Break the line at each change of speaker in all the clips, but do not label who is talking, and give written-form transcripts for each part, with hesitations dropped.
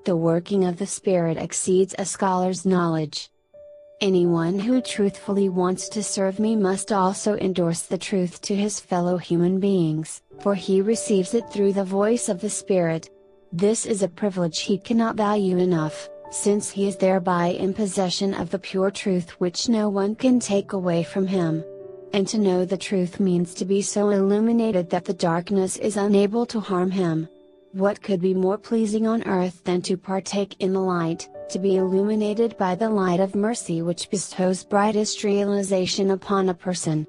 The working of the Spirit exceeds a scholar's knowledge. Anyone who truthfully wants to serve me must also endorse the truth to his fellow human beings, for he receives it through the voice of the Spirit. This is a privilege he cannot value enough, since he is thereby in possession of the pure truth which no one can take away from him. And to know the truth means to be so illuminated that the darkness is unable to harm him. What could be more pleasing on earth than to partake in the light, to be illuminated by the light of mercy which bestows brightest realization upon a person?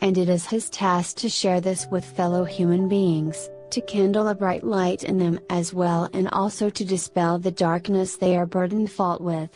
And it is his task to share this with fellow human beings, to kindle a bright light in them as well, and also to dispel the darkness they are burdened with.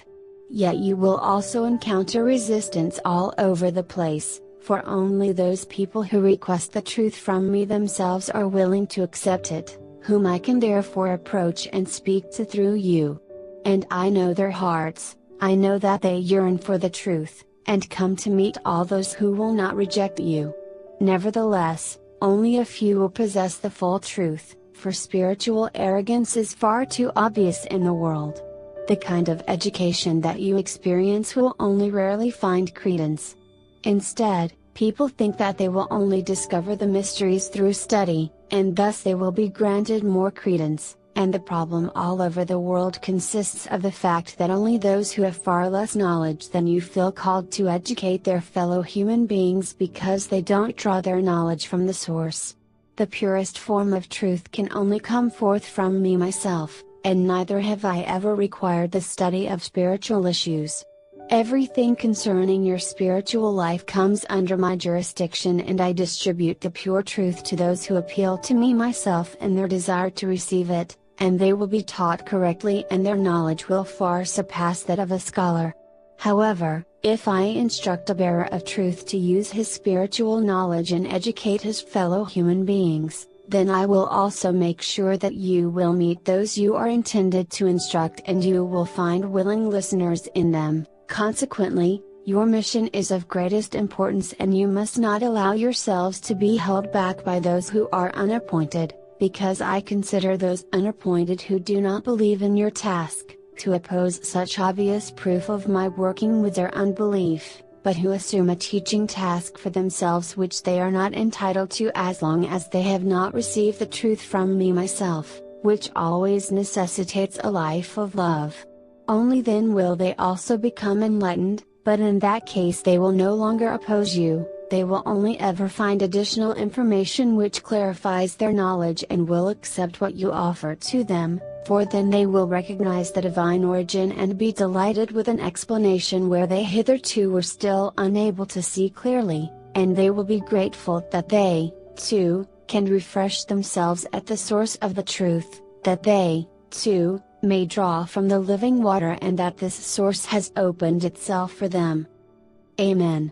Yet you will also encounter resistance all over the place, for only those people who request the truth from me themselves are willing to accept it, whom I can therefore approach and speak to through you. And I know their hearts, I know that they yearn for the truth, and come to meet all those who will not reject you. Nevertheless, only a few will possess the full truth, for spiritual arrogance is far too obvious in the world. The kind of education that you experience will only rarely find credence. Instead, people think that they will only discover the mysteries through study, and thus they will be granted more credence, and the problem all over the world consists of the fact that only those who have far less knowledge than you feel called to educate their fellow human beings because they don't draw their knowledge from the source. The purest form of truth can only come forth from me myself, and neither have I ever required the study of spiritual issues. Everything concerning your spiritual life comes under my jurisdiction, and I distribute the pure truth to those who appeal to me myself in their desire to receive it, and they will be taught correctly and their knowledge will far surpass that of a scholar. However, if I instruct a bearer of truth to use his spiritual knowledge and educate his fellow human beings, then I will also make sure that you will meet those you are intended to instruct, and you will find willing listeners in them. Consequently, your mission is of greatest importance, and you must not allow yourselves to be held back by those who are unappointed, because I consider those unappointed who do not believe in your task, to oppose such obvious proof of my working with their unbelief, but who assume a teaching task for themselves which they are not entitled to as long as they have not received the truth from me myself, which always necessitates a life of love. Only then will they also become enlightened, but in that case they will no longer oppose you, they will only ever find additional information which clarifies their knowledge and will accept what you offer to them, for then they will recognize the divine origin and be delighted with an explanation where they hitherto were still unable to see clearly, and they will be grateful that they, too, can refresh themselves at the source of the truth, that they, too, may draw from the living water, and that this source has opened itself for them. Amen.